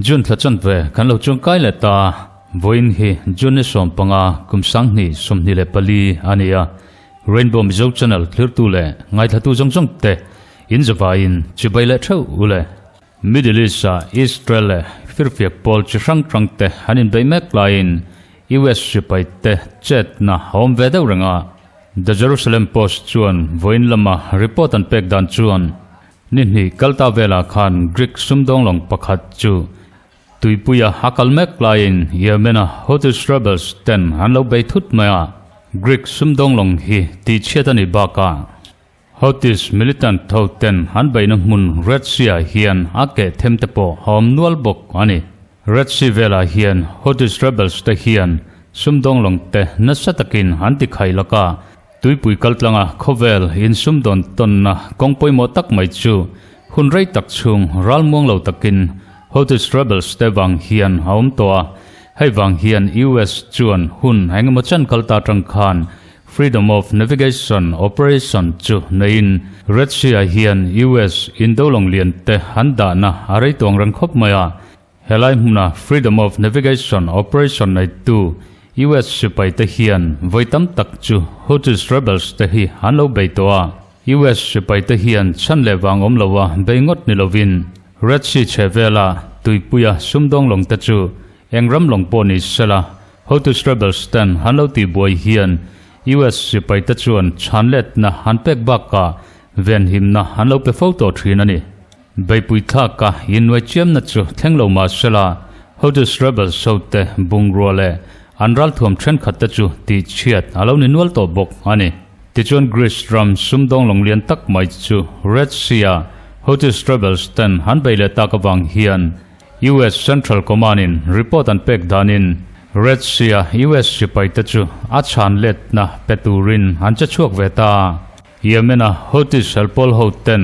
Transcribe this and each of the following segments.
Jun thachan ve kan lo chung kai le ta voin hi jun som panga kum sang ni som ni le pali ania Rainbow Mizo Channel clear tu le ngai thatu jong jong te in java in chibai le thau ule Middle East Israel firfiak pol chrang trang te hanin bei mek lain US chipai te chet na hom ve deu ranga The Jerusalem Post chuan voin lama report an pek dan chuan ni kalta vela khan Greek sumdong long pakhat chu tuipuya hakal mek lain Yemena Houthi rebels ten hanlo bei thut maya Greek sumdong long hi ti chetani baka Houthi militant thau ten han bei na mun Red Sea hian ake themtepo hom nual bok ani Red Sea vela hian Houthi rebels te hian sumdong long te nasatakin han ti khailaka tuipui kaltlanga khovel in sumdon tonna kongpoi mo tak mai chu hunrei tak chung ralmong lo takin Houthi rebels te wang hian haum toa hei wang hian US chuan hun hengmachan kalta tang khan Freedom of Navigation Operation chu nein Red Sea hian US indolong lian te handa na arei tong ran khop maya helai huna Freedom of Navigation Operation nei tu US sipai te hian voitam tak chu Houthi rebels te hi hanlo beitoa US sipai te hian chanle wang om lowa beingot ni lovin Red Sea chevela tuipuya sumdong long te chu engram long poni sela Houthi rebels ten hanlo ti boy hian US sipai te chuan chanlet na hanpek baka ven him na hanlo pe photo thinani beipui tha ka inwai chem na chu thlenglo ma sela Houthi rebels sote bungrole Anral thom thren khatta chu ti chiat alo ni nual to bok ani ti chuan Greece ram sumdong long lian tak mai chu Red Sea Houthi rebels ten han beile ta ka wang hian US Central Command in report an pek danin Red Sea US sipai ta chu a chan let na peturin han cha chuak veta Yemena Houthi selpol ho ten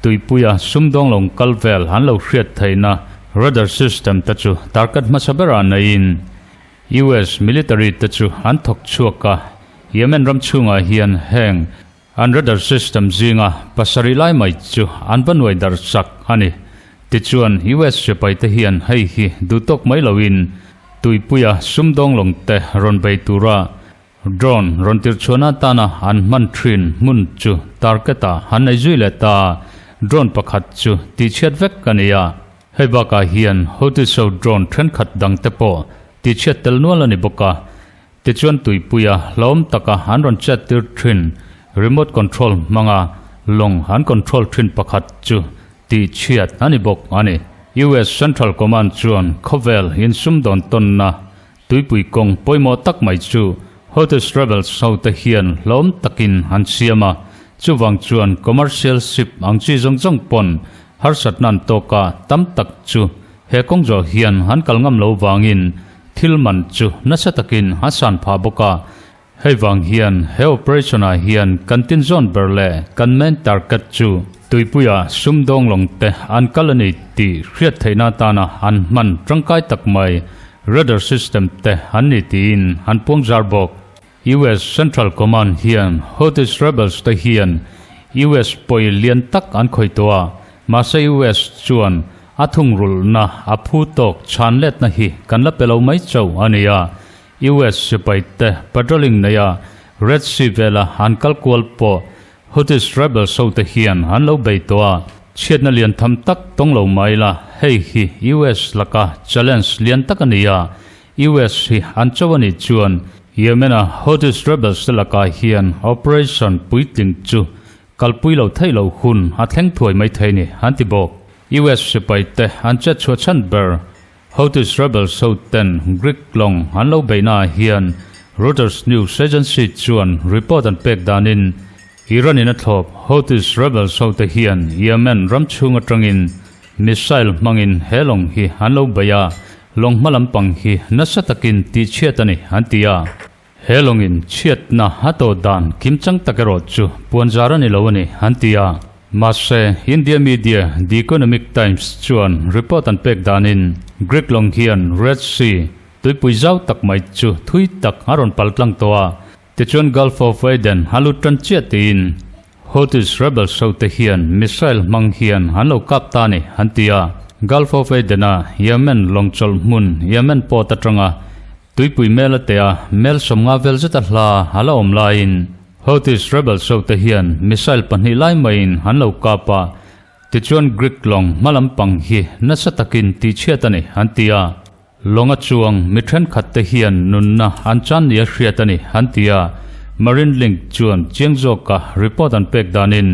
tuipuya sumdong long kalvel han lo hriat thaina radar system ta chu tarkat masabera nain US military te chu an thok chuaka Yemen ram chunga hian heng an radar system zinga pasari lai mai chu an banwai dar sak ani ti chuan US sipai te hian hei hi dutok mai lowin tuipuya sumdong long te ron bei tura drone ron tir chona tana an man thin mun chu tarketa han nei zuile ta drone pakhat chu ti chet vek kania heba ka hian Houthi so drone thren khat dang te po ti chet tel nual ani boka ti chuan tuipuya lom taka han ron chat tir thin remote control manga long han control thin pakhat chu ti chiat ani bok ani US Central Command chuan khovel in sumdon tonna tuipui kong poimo tak mai chu Houthi rebels so te hian lom takin han siama chuwang chuan commercial ship angchi jongjong pon harsat nan toka tam tak chu he kongjo hian han kalngam lo wangin thilman chu nasatakin hasan pha boka hei wang hian he operation a hian kantin zone berle kanmen target chu tuipuya sumdong long te an kalani ti hriat theina tana an man trangkai takmai radar system te anni tin han pongjar bok US Central Command hian Houthi rebels te hian US poi lian tak an khoitoa masa US chuan athung rul na aphu tok chanlet na hi kanla pelo mai chau ania US sipai te patrolling na ya Red Sea vela hankal kwal po Houthi rebels so te hian han lo beitoa chetna lian tham tak tonglo mai la hei hi US laka challenge lian tak ania US hi an chawani chuan Yemena Houthi rebels laka hian operation puiting chu kalpui lo thailo hun a thleng thuai mai theini antibok US sipai te an cha chho chan ber Houthi rebels so ten Greek long han lo beina hian Reuters news agency chuan report an pek danin Iran in a thop Houthi rebels so te hian Yemen ram chunga tangin missile mangin helong hi han lo baya long malam pang hi nasatakin ti chetani antia helongin chiat na hato dan kimchang takero chu puanjarani lowani antia Mase India media The Economic Times chuan report an pek danin Greek long hian Red Sea ตุยปุยเจ้าตักไม่จูทุยตักอารอนปัลกลังตัวติจวน Gulf of Aden ฮัลลุตันเจียตีนHouthis rebels sau te hian missile mang hian han lo kap ta ni han tia Gulf of Aden a Yemen longchol mun Yemen po ta tanga tuipui mela te a mel somnga vel zeta hla hala om lain Houthis rebels sau te hian missile panhi lai main han lo kapa ti chuan Greek long malam pang hi na satakin ti chiatani han tia longa chuang mithren khat te hian nunna anchan ya hriatani han tia Marine Link chuan chiangzo ka report an pek danin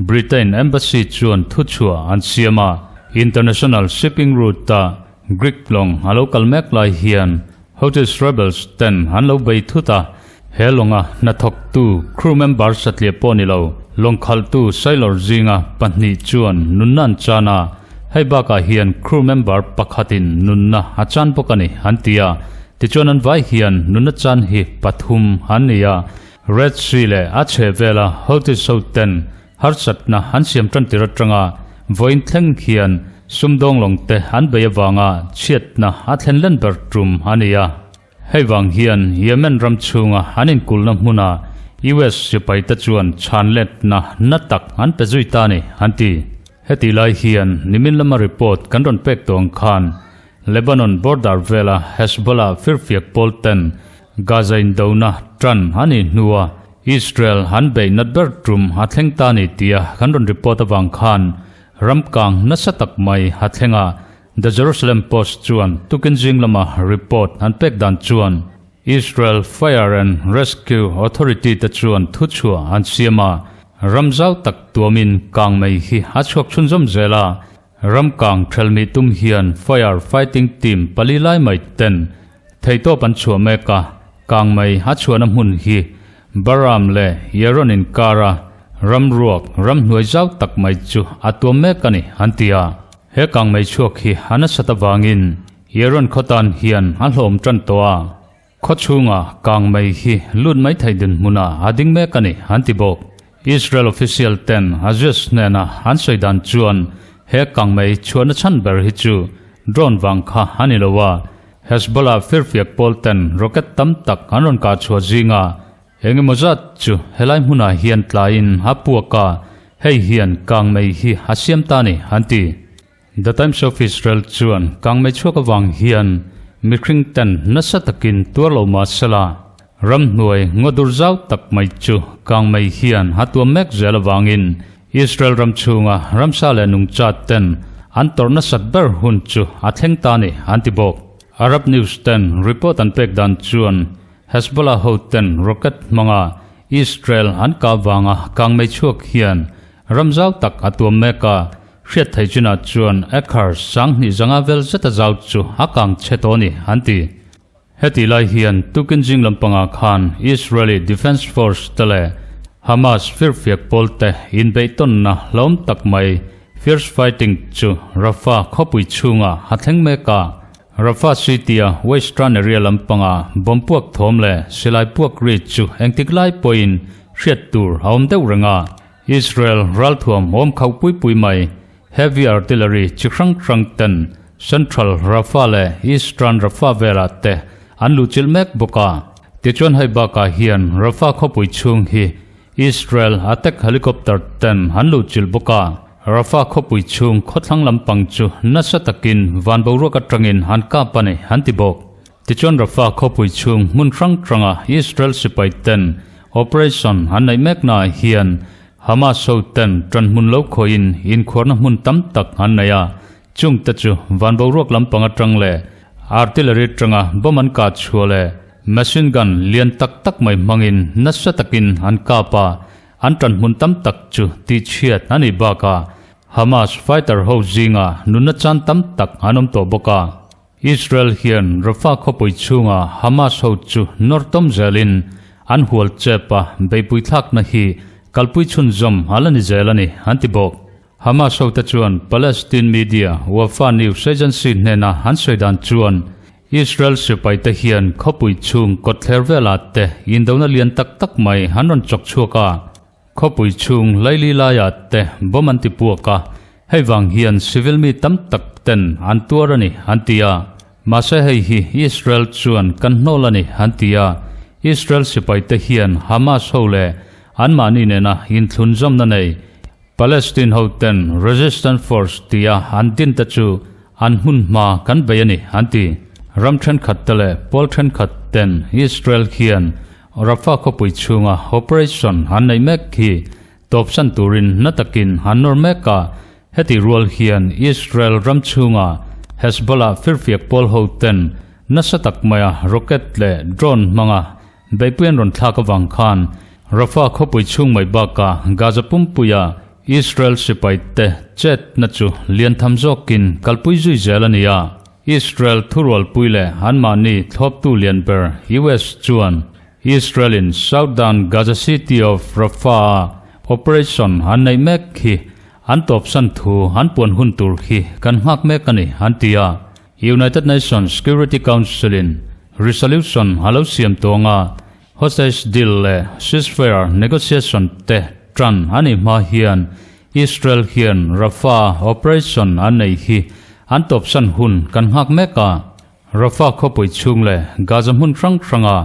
Britain embassy chuan thu chua an siama international shipping route ta Greek long a local mek lai hian Houthis rebels ten han lo bei thu ta he longa na thok tu crew member satlia poni lo long khal tu sailor zinga panni chuan nunnan chana hei ba ka hian crew member pakhatin nunna achan pokani hantia tichuan an vai hian nunna chan hi pathum hania Red Sea le ache vela Houthis hoten harsat na hansiam tran tiratanga voin thleng hian sumdong long te han bewanga chiat na athlen len bertrum hania heiwang hian Yemen ram chunga hanin kulna hmuna US sipai ta chuan chanlet na natak an pezuita ni hanti heti lai hian nimin lama report kan ron pek tong khan Lebanon border vela Hezbollah firfiak polten Gaza in dona tran hani nuwa Israel han bei nat bertrum hatheng ta ni tia kan ron report awang khan ramkang nasatak mai hathenga The Jerusalem Post chuan tukin jinglama report an pek dan chuan Israel Fire and Rescue Authority ta chuan thu chua an siama ramzau tak tuamin kang mai hi achok chunjom zela ramkang thelmi tum hian fire fighting team palilai mai ten theito pan chua meka kang mai hachuan mun hi baram le yeronin kara ramruak ramhnuai zau tak mai chu atom mekani hantia he kang mai chuak hi hanasata wangin yeron khotan hian halom tran towa khochunga kang mai hi lut mai thaidin muna ading mekani hantibok Israel official ten azus nena hansoidan chuan he kang mai chuan chan ber hi chu drone wang kha hanilowa Hezbollah firfiak polten rocket tam tak anon ka chua zinga engi mozat chu helai huna hian tlain hapuaka hei hian kang mai hi hasiam tani hanti The Times of Israel chuan kang mai chuak awang hian mikring ten nasatakin tuarlo masala ram hnuai ngodur zau tak mai chu kang mai hian hatuam mek zelawangin Israel ram chunga ramsale nung chat ten antorna satber hun chu atheng tani antibok Arab News 10 report an pek dan chuan Hezbollah hoten rocket manga Israel an ka wanga kang mai chuak hian ramzau tak atuam meka hriat thaijina chuan akhar sang ni zanga vel zeta zau chu akang chetoni anti heti lai hian tukin jing lampanga khan Israeli Defense Force tale Hamas firfiak polte in beiton na lom tak mai fierce fighting chu Rafah khopui chunga hatheng meka Rafah city western area lampanga bompuak thomle silai puak ri chu engtiklai point hriat tur haum deuh ranga Israel ralthuam om khau pui mai heavy artillery chikrang ten central Rafah le eastern Rafah vela te anlu chilmek boka tichon haiba ka hian Rafah khopui chung hi Israel attack helicopter ten anlu chil boka Rafah khopui chung khotlang lampang chu nasatakin van boro ka trangin han ka pane hantibok tichon Rafah khopui chung mun tranga Israel sipai ten operation hanai mekna hian Hamas hoten tran mun lo khoin in khorna mun tam tak hanaya chung ta chu van boro lampang atrangle artillery tranga boman ka chhuale machine gun lian tak mai mangin nasatakin han ka pa antran mun tam tak chu ti chiat ani baka Hamas fighter ho zinga nunna chan tam tak anom to boka Israel hian Rafah khopui chunga Hamas ho chu nortom zelin an hual chepa beipui thak na hi kalpui chun zom halani zelani antibok Hamas ho ta chuan Palestine media Wafa news agency nena hansoidan chuan Israel sipai ta hian khopui chung kotler vela te indona lian tak mai hanon chok chuaka khopui chung laili laya te bomanti puaka heiwang hian civil mi tam tak ten antuarani antia mà sẽ hay hi Israel chuan kan nolani hantia Israel sipai te hian Hamas hole an mani nena in thun jom na nei Palestine hoten resistance force tia an din ta chu an hun ma kan bayani anti ramthan khattale polthan khatten Israel hian Rafah ko pui chunga operation an nei mek hi topsan turin natakin hanor meka heti role hian Israel ram chunga Hezbollah firfiak pol hoten nasatak maya rocket le drone manga baipuan ron thaka wang khan Rafah ko pui chung mai baka Gaza pumpuya Israel sipai te chet na chu lian tham zokin kalpui zui zelania Israel thurwal puile hanmani thop tu lian per US chuan Israel in southern Gaza city of Rafah operation hanai mek hi an top san thu han pon hun tur hi kan hak mek ani antia United Nations Security Council in resolution halo siam tonga hostage deal le ceasefire negotiation te tran ani ma hian Israel hian Rafah operation anei hi an top san hun kan hak meka Rafah khopui chung le Gaza hun franga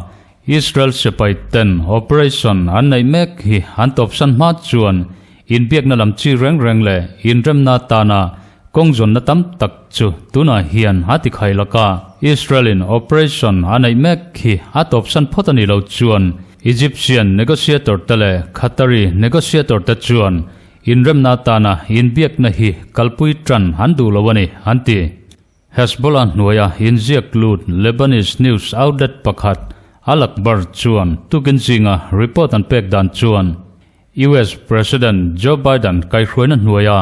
Israel sipai ten operation anei mek hi an top san ma chuan in biak na lam chi reng le in rem na ta na kongzon na tam tak chu tuna hian hati khailaka Israel in operation anei mek hi atop san photani lo chuan Egyptian negotiator tale Qatari negotiator ta chuan in rem na ta na in biak na hi kalpui tran handu lawani anti Hezbollah noya in ziak lut Lebanese news outlet pakhat alak bar chuan tukin zinga report an pek dan chuan US President Joe Biden kai khroina noya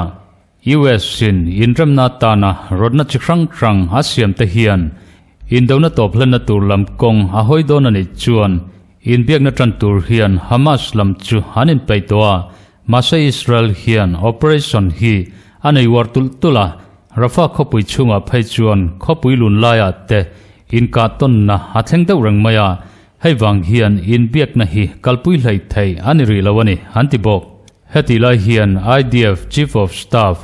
US sin in rem na ta na rodna chikrang asiam te hian in dona top len na tur lam kong a hoi don ani chuan in biak na tran tur hian Hamas lam chu hanin peitoa masa Israel hian operation hi anei wartul tula Rafah khopui chunga phai chuan khopui lun laya te in ka ton na atheng deuh rang maya hei wang hian in biak na hi kalpui hlei thei ani ri lawani antibok heti lai hian IDF Chief of Staff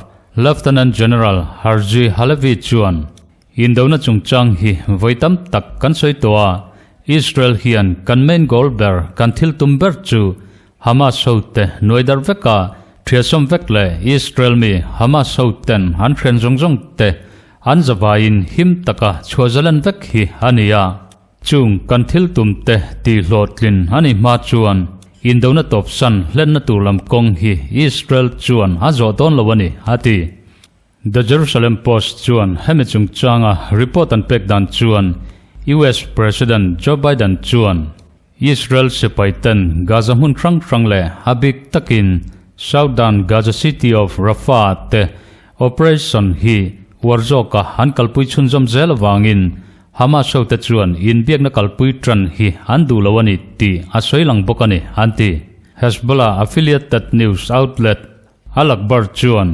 Lieutenant General Harji Halevi chuan in dona chungchang hi voitam tak kan soitoa Israel hian kan main goal ber kan thil tumber chu Hamas hote noidar veka thiasom vekle Israel mi Hamas hoten han khren zongjong te an zawain him taka chhozalan vek hi ania chung kan thil tum te ti hlotlin ani ma chuan in dona top san len na tulam kong hi Israel chuan azo don lawani ati The Jerusalem Post chuan hemi chungchanga report an pek dan chuan US President Joe Biden chuan Israel sepaitan Gaza hun krang le habik takin southern Gaza city of Rafah te operation hi warzoka han kalpui chunjom zel wangin Hamas te chuan in biak na kalpui tran hi andu lawani ti asoi lang bokani anti Hezbollah affiliated news outlet alakbar chuan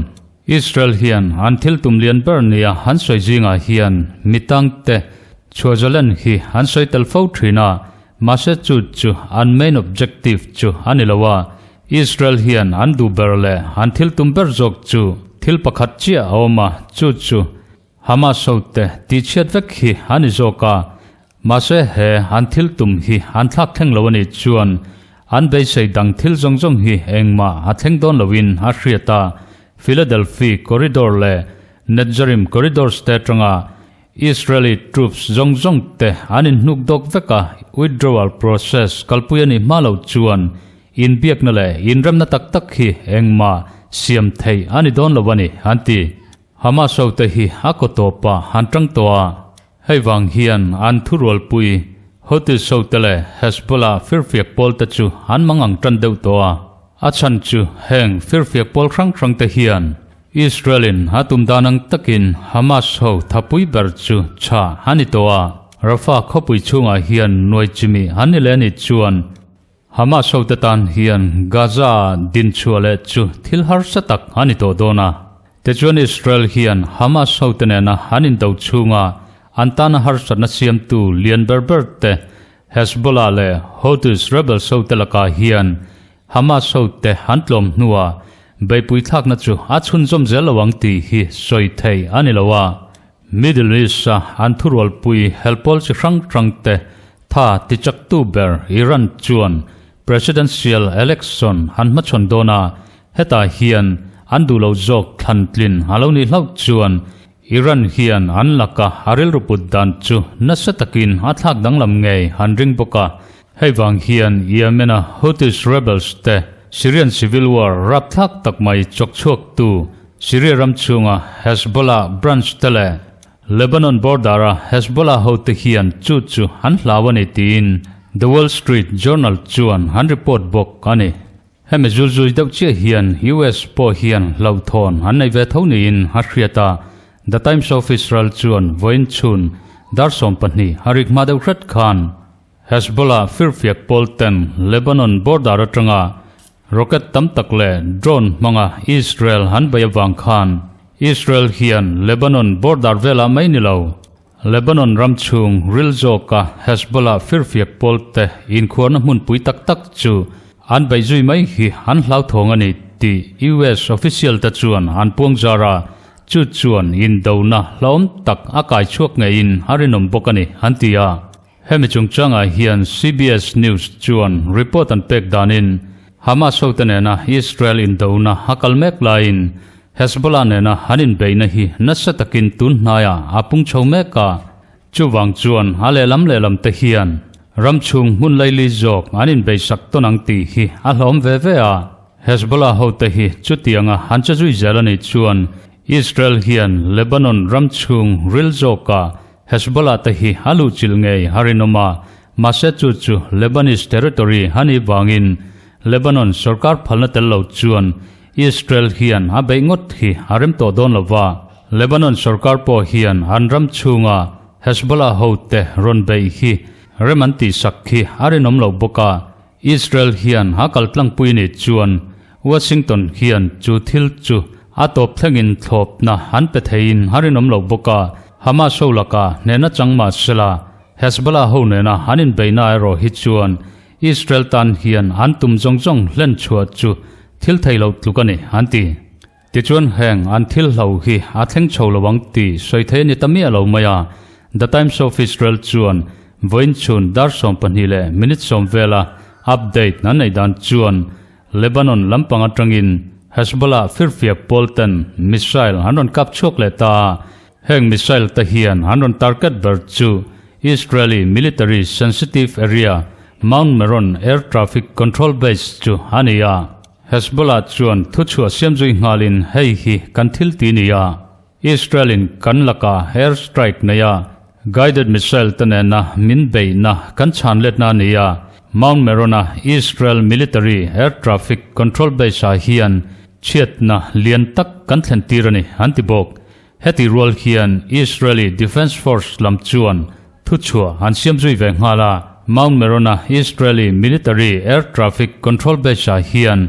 Israel hian anthil tumlian bernia han soi jinga hian mitang te chhozalan hi han soi telfo thina mase chu an main objective chu anilawa Israel hian andu berle anthil tumber jok chu thil pakhat chia awma chu Hamas hote ti chiat vek hi ani zoka mase he anthil tum hi anthak theng lawani chuan an bei sei dang thil zongjong hi engma atheng don lawin a hriata Philadelphia corridor le Netzarim corridor statanga Israeli troops zongjong te anin nukdok veka withdrawal process kalpuyani malo chuan in biak na le in ramna tak hi engma siam thei ani don lawani anti Hamas te hi akotopa hantrang toa hei wang hian an thurwal pui hotu sotele Hezbollah firfiak pol ta chu an mangang tran deuh toa achan chu heng firfiak pol krang te hian Israelin hatum danang takin Hamas ho thapui ber chu cha hani toa Rafah khopui chunga hian noi chimi hanileni chuan Hamas ho tan hian Gaza din chuale chu thilhar satak hani to dona te chuan Israel hian Hamas ho tenena hanin do chunga antana har satna siam tu lian berber te Hezbollah le Houthis rebels ho telaka hian Hamas ho te hantlom nuwa beipui thak na chu achun zom zelawang ti hi soi thei anilawa Middle East an thurol pui helpol chi rang te tha ti chak tu ber Iran chuan presidential election han ma chon dona heta hian an du lo jok thlan tlin haloni hlau chuan Iran hian an laka haril ruput dan chu nasatakin athak danglam nge han ring boka heiwang hian Yemena Houthis rebels te Syrian civil war rap thak takmai chokchok tu Syria ram chunga Hezbollah branch tele Lebanon bordara Hezbollah Houthi hian chu han hlawani tin The Wall Street Journal chuan han report bok ani hemi zulzui deuh chia hian US po hian lau thon han nei ve thoni in hriata The Times of Israel chuan voin chun darsom panni harik madeu khat khan Hezbollah firfiak polten Lebanon border atanga rocket tam takle drone manga Israel han bayawang khan Israel hian Lebanon border vela mainilo Lebanon ramchung rilzoka Hezbollah firfiak polte in khorna mun pui tak chu an baizui mai hi han hlau thongani ti US official ta chuan an puangzara chu chuan in dona hlom tak akai chuak nge in harinom bokani hantia hemi chungchanga hian CBS News chuan report an pek danin Hamas hotanena Israel in dona hakalmek lain Hezbollah nena hanin beina hi nasatakin tun naya apung chomeka chuwang chuan halelam lelam te hian ramchung mun laili jok anin be saktonang ti hi alhom vevea Hezbollah hote hi chutianga hanchazui zelani chuan Israel hian Lebanon ramchung rilzoka Hezbollah te hi luhchilh nge harinoma Massachusetts Lebanese territory hani wangin Lebanon sarkar phalna tello chuan Israel hian abei ngot hi harem to don lova Lebanon sarkar po hian anram chunga Hezbollah hote ronbei hi remanti sakhi arinom lo boka Israel hian hakal tlang puini chuan Washington hian chu thil chu atop thlengin thlop na han pe thein harinom lo boka Hamas solaka nena changma sela Hezbollah ho nena hanin beina ro hi chuan Israel tan hian antum jongjong len chua chu thil thailo tlukani anti ti chuan heng an thil hlo hi athleng cholawang ti soithei ni tamia lo maya The Times of Israel chuan voin chun darsom panhile minute som vela update na nei dan chuan Lebanon lampanga tangin Hezbollah firfiak polten missile hanon kap chok le ta heng missile ta hian hanon target ber chu Israeli military sensitive area Mount Meron air traffic control base chu hania Hezbollah chuan thuchua siamzui ngalin hei hi kanthil tinia Israelin kanlaka air strike naya guided missile tanena minbei na kan chanlet na nia Mount Merona Israel military air traffic control base hian chiat na lian tak kan thlen tirani antibok heti role hian Israeli defense force lam chuan thuchua an siamzui ve ngala Mount Merona Israeli military air traffic control base hian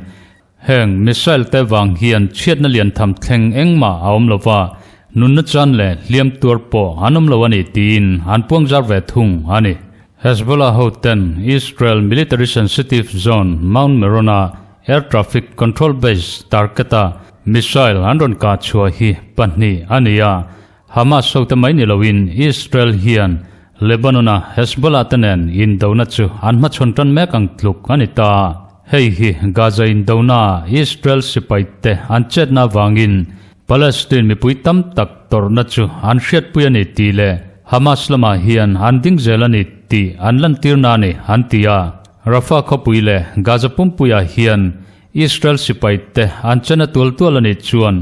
heng missile te wang hian chiat na lian tham thleng engma aom lova nunna chan le liam tur po anum lawani tin an puangzar ve thung ani Hezbollah hoten Israel military sensitive zone Mount Merona air traffic control base tarketa missile andron ka chua hi panni ania Hamas sotamai ni lowin Israel hian Lebanona Hezbollah tenen in dona chu anma chontan mekang tluk anita hei hi Gaza in dona Israel sipaite anchet na wangin Palestine mi pui tam tak torna chu an hriat puyani ti le Hamas lama hian an ding zelani ti an lan tirna ni antia Rafah khopui le Gaza pumpuya hian Israel sipaite an chana tulani chuan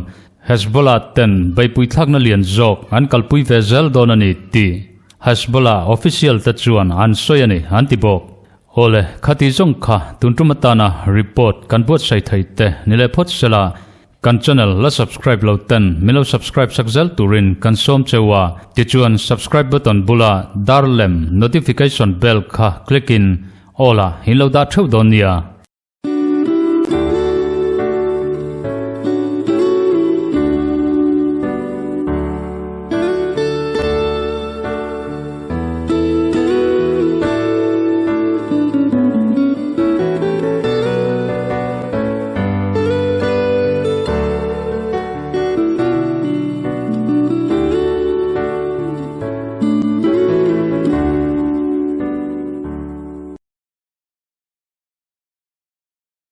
Hezbollah ten bai pui thakna lian jok an kalpui vezel donani ti Hezbollah official ta chuan an soyani antibok ole khati jong kha tuntumatana report kan bot sai thaite nile phot sela kan channel la subscribe lo ten milo subscribe sakzel turin kan som chewa ti chuan subscribe button bula darlem notification bell kha click in ola hinlo da thau donia